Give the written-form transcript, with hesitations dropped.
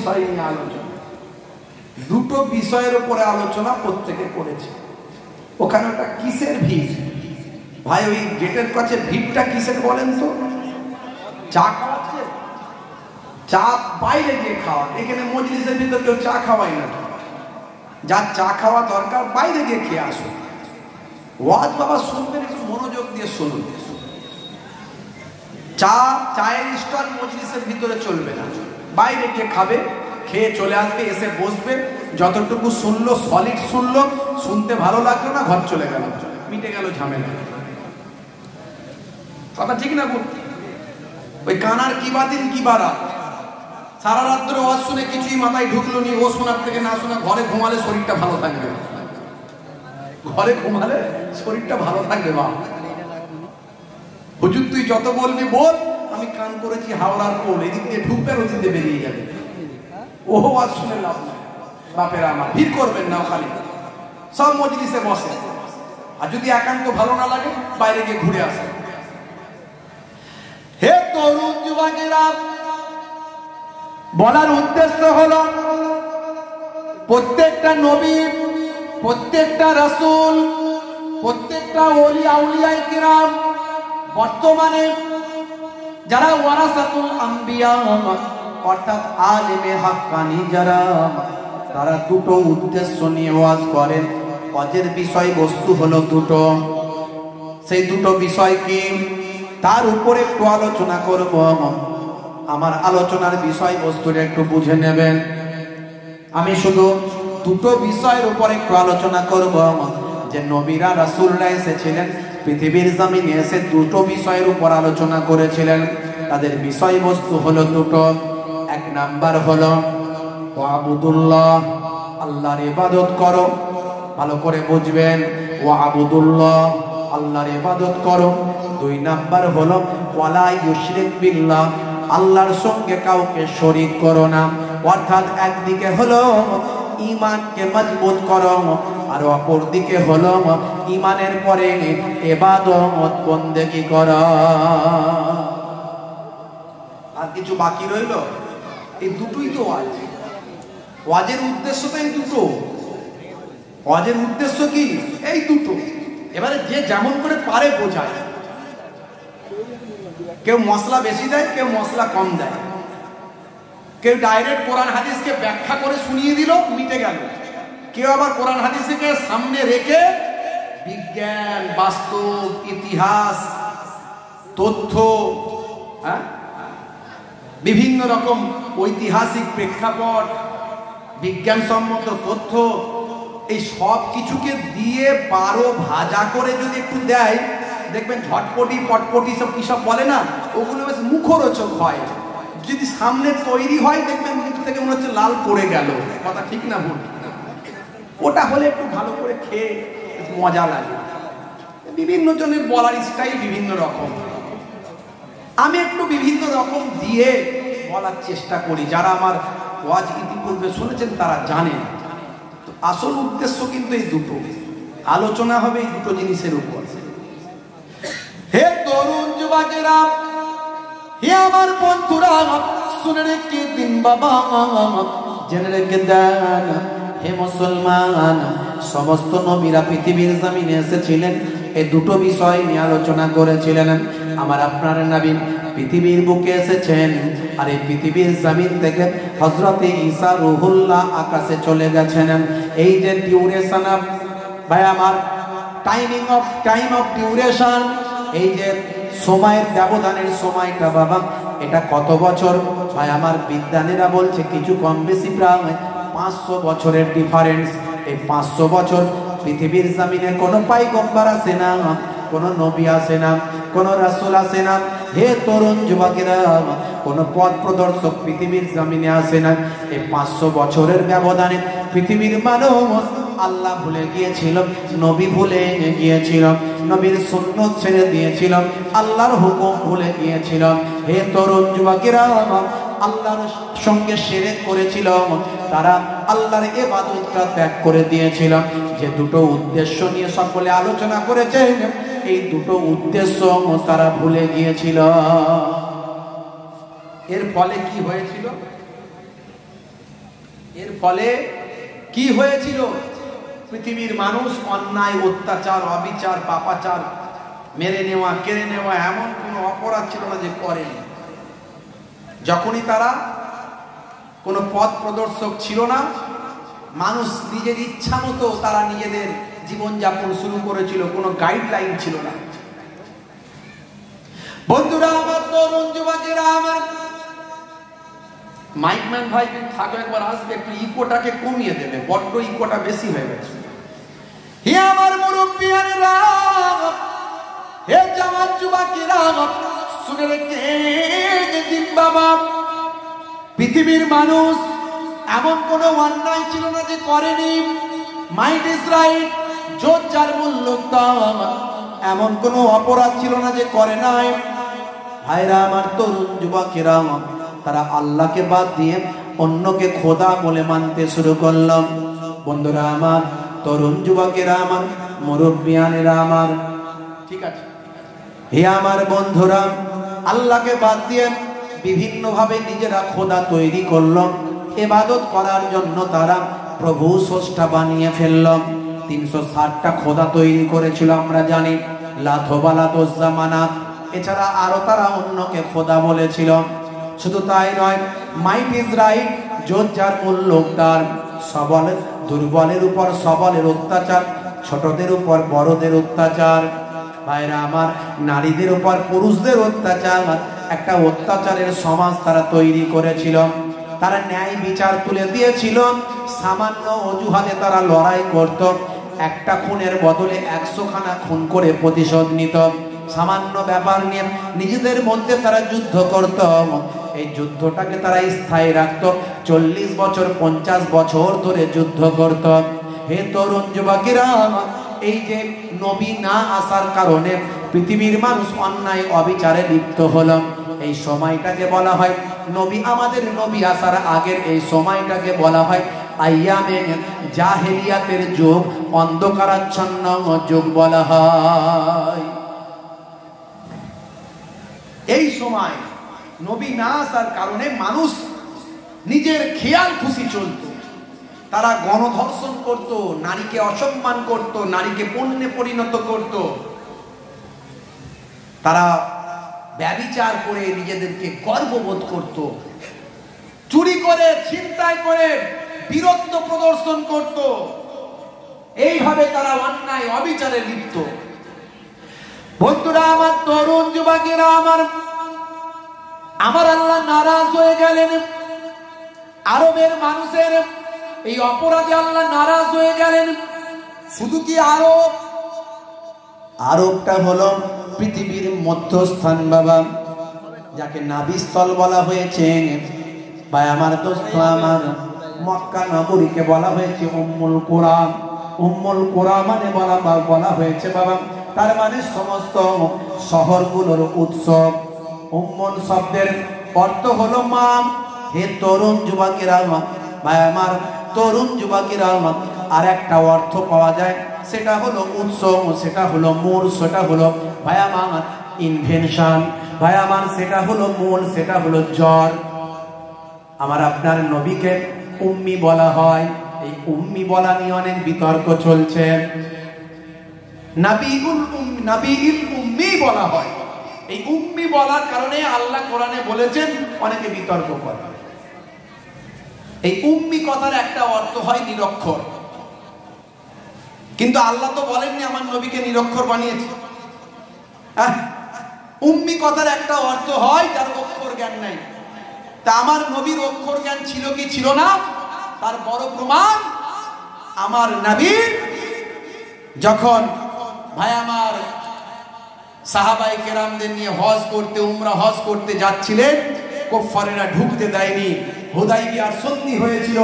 বিষয় নিয়ে আলোচনা, দুটো বিষয়ের উপরে আলোচনা প্রত্যেকে করেছে। ওখানে ওটা কিসের ভিড় ভাই? ওই গেটের কাছে ভিড়টা কিসের বলেন তো? চা খাওয়াচ্ছে, চা বাইরে গিয়ে খাওয়া। এখানে মজলিসের ভিতর কেউ চা খাওয়াই না। যার চা খাওয়া দরকার বাইরে গিয়ে খেয়ে আসুন। ওয়াজ বাবা শুনবেন, একটু মনোযোগ দিয়ে শুনুন। চায়ের স্টল মজলিসের ভিতরে চলবে না, বাইরে গিয়ে খাবে, খেয়ে চলে আসবে, এসে বসবে, যতটুকু শুনলো সলিড শুনলো, শুনতে ভালো লাগলো না, ঘর চলে গেল, মিটে গেল ঝামেলা। কথা ঠিক না? ওই কানার কি বাদিন কি বারা, সারা রাত্রে ওয়াজ শুনে কিছুই মাথায় ঢুকলো নি, ও শোনার থেকে না শোনা ঘরে ঘুমালে শরীরটা ভালো থাকবে, ঘরে ঘুমালে শরীরটা ভালো থাকবে। বা হুজুর তুই যত বলবি বল, আমি কান করেছি হাওড়ার পোল, এদিক দিয়ে ঢুকবে আর ওদিক দিয়ে বেরিয়ে যাবে। ও ওয়াজ শুনে লাভ নাই। বাপেরা আমার ভিড় করবেন না, খালি সব মজলিসে বসে, আর যদি একান্ত ভালো না লাগে বাইরে গিয়ে ঘুরে আসে। হে তরুণ যুবকেরা, বলার উদ্দেশ্য হলো প্রত্যেকটা নবী, প্রত্যেকটা রাসূল, প্রত্যেকটা ওলি আউলিয়ায়ে কিরাম, বর্তমানে যারা ওয়ারাসাতুল আম্বিয়া অর্থাৎ আলেমে হাক্কানি যারা, তারা দুটো উদ্দেশ্য নিয়ে ওয়াজ করেন। ওয়াজের বিষয়বস্তু হলো দুটো। সেই দুটো বিষয় কি, তার উপরে একটু আলোচনা করব। আমার আলোচনার বিষয়বস্তুটা একটু বুঝে নেবেন। আমি শুধু দুটো বিষয়ের উপর একটু আলোচনা করব, যে নবীরা রাসূলরা এসেছিলেন পৃথিবীর জমিনে, এসে দুটো বিষয়ের উপর আলোচনা করেছিলেন। তাদের বিষয়বস্তু হলো দুটো। এক নাম্বার হলো ওয়াবুদুল্লাহ, আল্লাহর ইবাদত করো। ভালো করে বুঝবেন, ওয়াবুদুল্লাহ, আল্লাহর ইবাদত করো। দুই নাম্বার হলো ওয়ালা ইউশরিক বিল্লাহ, আল্লাহর সঙ্গে কাউকে শরীক করো না। অর্থাৎ একদিকে হলো ঈমানকে মজবুত করো, আর অপর দিকে হলো ঈমানের পরে ইবাদত বন্দেগী করো। আর কিছু বাকি রইল? এই দুটোই তো ওয়াজ। ওয়াজের উদ্দেশ্য তো এই দুটো। ওয়াজের উদ্দেশ্য কি? এই দুটো। এবারে যে যেমন করে পারে বোঝায়। কেউ মশলা বেশি দেয়, কেউ মশলা কম দেয়, কেউ ডাইরেক্ট কোরআন হাদিসকে ব্যাখ্যা করে শুনিয়ে দিল, মিটে গেল। কেউ আবার কোরআন হাদিসকে সামনে রেখে বিজ্ঞান, বাস্তব, ইতিহাস, তথ্য, বিভিন্ন রকম ঐতিহাসিক প্রেক্ষাপট, বিজ্ঞানসম্মত তথ্য, এই সব কিছুকে দিয়ে 12 ভাজা করে যদি একটু দেয়, দেখবেন ঝটপটি পটপটি সব কি সব বলে না, ওগুলো বেশ মুখরোচক হয়। যদি সামনে তৈরি হয়, দেখবেন মুখ থেকে মনে হচ্ছে লাল পড়ে গেল। কথা ঠিক না ভুল? ওটা হলে একটু ভালো করে খেয়ে মজা লাগে। বিভিন্ন জনের বলার স্টাইল বিভিন্ন রকম, আমি একটু বিভিন্ন রকম দিয়ে বলার চেষ্টা করি। যারা আমার ওয়াজ ইতিপূর্বে শুনেছেন তারা জানেন। তো আসল উদ্দেশ্য কিন্তু এই দুটো, আলোচনা হবে এই দুটো জিনিসের উপর। হে তরুণ যুবকেরা, হে আমার বন্ধুরা, শুনে রেখে দিন বাবা, জেনে রেখে দেন। হে মুসলমান, সমস্ত নবীরা পৃথিবীর জমিনে এসেছিলেন, এই দুটো বিষয় নিয়ে আলোচনা করেছিলেন। আমার আপনার নবী পৃথিবীর বুকে এসেছেন, আর এই পৃথিবীর জমিন থেকে হযরতে ঈসা রুহুল্লাহ আকাশে চলে গেছেন। এই যে ডিউরেশন অফ, ভাই আমার টাইম অফ ডিউরেশন, এই যে সময়ের ব্যবধানের সময়টা বাবা, এটা কত বছর? ভাই আমার বিজ্ঞানীরা বলছে কিছু কম বেশি প্রায় 500 বছরের ডিফারেন্স। এই 500 বছর পৃথিবীর জমিনে কোনো পয়গম্বর আসে না, কোনো নবী আসে না, কোনো রাসূল আসে না। হে তরুণ যুবকেরা, কোনো পথ প্রদর্শক পৃথিবীর জমিনে আসে না। এই 500 বছরের ব্যবধানে পৃথিবীর মানুষ আল্লাহ ভুলে গিয়েছিল, নবী ভুলে গিয়েছিল, নবীর সুন্নাত ছেড়ে দিয়েছিল, আল্লাহর হুকুম ভুলে গিয়েছিল। হে তরুণ যুবকেরা, আল্লাহর সঙ্গে শিরক করেছিল, তারা আল্লাহর ইবাদতটা ত্যাগ করে দিয়েছিল। যে দুটো উদ্দেশ্য নিয়ে সকলে আলোচনা করেছে, এই দুটো উদ্দেশ্য তারা ভুলে গিয়েছিল। এর ফলে কি হয়েছিল? এর ফলে কি হয়েছিল? পৃথিবীর মানুষ অন্যায়, অত্যাচার, অবিচার, পাপাচার, মেরে নেওয়া, কেড়ে নেওয়া এমন কোনো অপরাধ ছিল না যে করেনি। যখনই তারা কোনো পথ প্রদর্শক ছিল না, মানুষ নিজের ইচ্ছা মতো তারা নিজেদের জীবনযাপন শুরু করেছিল, কোনো গাইডলাইন ছিল না। বন্ধুরা আমার, তরুণ যুবকেরা আমার, মাইকম্যান ভাই থাকো, একবার আসবে, একটু ইকোটাকে কমিয়ে দেবে, বড্ড ইকোটা বেশি হয়ে গেছে। হে আমার মুরব্বিয়ানেরা, হে জামাত যুবকেরা, শুনে রেখে বাবা, পৃথিবীর মানুষ এমন কোন অন্যায় ছিল না যে করেনি। মাইট ইজ রাইট, জোর যার মূল্য দাম, এমন কোন অপরাধ ছিল না যে করে নাই। ভাইরা আমার, তরুণ যুবকেরা, তারা আল্লাহকে বাদ দিয়ে অন্যকে খোদা বলে মানতে শুরু করলাম। বন্ধুরা আমার, তরুণ যুবকেরা আমার, মুরব্বিয়ানেরা আমার, ঠিক আছে, হে আমার বন্ধুরা, আল্লাহকে বাদ দিয়ে বিভিন্ন ভাবে নিজেরা খোদা তৈরি করলো। ইবাদত করার জন্য তারা প্রভু স্রষ্টা বানিয়ে ফেললো। 360টা খোদা তৈরি করেছিল আমরা জানি, লাত বালাত উজ্জা মানাত, এছাড়া আরো তারা অন্যকে খোদা বলেছিল। শুধু তাই নয়, মাইট ইজ রাইট, জোর যার মূল্য তার, সবল দুর্বলের উপর সবলের অত্যাচার, ছোটদের উপর বড়দের অত্যাচার, ভাইরা আমার, নারীদের উপর পুরুষদের অত্যাচার, একটা অত্যাচারের সমাজ তারা তৈরি করেছিল। তারা ন্যায় বিচার তুলে দিয়েছিল। সামান্য অজুহাতে তারা লড়াই করত, একটা খুনের বদলে 100 খানা খুন করে প্রতিশোধ নিত। সামান্য ব্যাপার নিয়ে নিজেদের মধ্যে তারা যুদ্ধ করত। এই যুদ্ধটাকে তারা স্থায়ী রাখত, 40 বছর 50 বছর ধরে যুদ্ধ করত। হে তরুণ যুবকেরা, এই যে নবী না আসার কারণে পৃথিবীর মানুষ অন্যায় অবিচারে লিপ্ত হলো, এই সময়টাকে বলা হয় নবী, আমাদের নবী আসার আগের এই সময়টাকে বলা হয় আইয়ামে জাহেলিয়াতের যুগ, অন্ধকারাচ্ছন্ন যুগ বলা হয়। এই সময় নবী না আসার কারণে মানুষ নিজের খেয়াল খুশি চলত। তারা গণধর্ষণ করত, নারীকে অসম্মান করত, নারীকে পণ্যে পরিণত করত, তারা ব্যভিচার করে নিজেদেরকে গর্ববোধ করত, চুরি করে, ছিনতাই করে বীরত্ব প্রদর্শন করত। এইভাবে তারা অন্যায় অবিচারে লিপ্ত। বন্ধুরা আমার, তরুণ যুবকেরা আমার, আমার আল্লাহ নারাজ হয়ে গেলেন। আরবের মানুষের এই অপরাধে আল্লাহ নারাজ হয়ে গেলেন। শুধু কি আরব? আরবটা হলো পৃথিবীর মধ্যস্থান বাবা, যাকে নাভিস্থল বলা হয়েছে। ভাই আমার, দোস্ত আমার, মক্কা নগরীকে বলা হয়েছে উম্মুল কুরা। উম্মুল কুরা মানে বলা হয়েছে বাবা, তার মানে সমস্ত শহরগুলোর উৎসব। উম্মুল শব্দের অর্থ হলো মা। হে তরুণ যুবকেরা, ভাই আমার, তরুণ যুবকেরা, আর একটা অর্থ পাওয়া যায়, সেটা হলো উৎসব, সেটা হলো মূল, সেটা হলো ভাই আমার ইনভেনশন, ভাই আমার, সেটা হলো মূল, সেটা হলো জ্বর। আমার আপনার নবীকে উম্মি বলা হয়। এই উম্মি বলা নিয়ে অনেক বিতর্ক চলছে। নাবিউল উম্মি বলা হয়। এই উম্মি বলার কারণে আল্লাহ কোরআনে বলেছেন, অনেকে বিতর্ক করে। এই উম্মি কথার একটা অর্থ হয় নিরক্ষর, কিন্তু আল্লাহ তো বলেননি আমার নবীকে নিরক্ষর বানিয়েছে। উম্মি কথার একটা অর্থ হয় যার অক্ষর জ্ঞান নাই। তা আমার নবীর অক্ষর জ্ঞান ছিল কি ছিল না, তার বড় প্রমাণ আমার নবী যখন ভাই আমার সাহাবায়ে কেরামদের নিয়ে হজ করতে, উমরা হজ করতে যাচ্ছিলেন, কুফারেরা ঢুকতে দেয়নি। হুদাইবিয়ার সন্ধি হয়েছিল,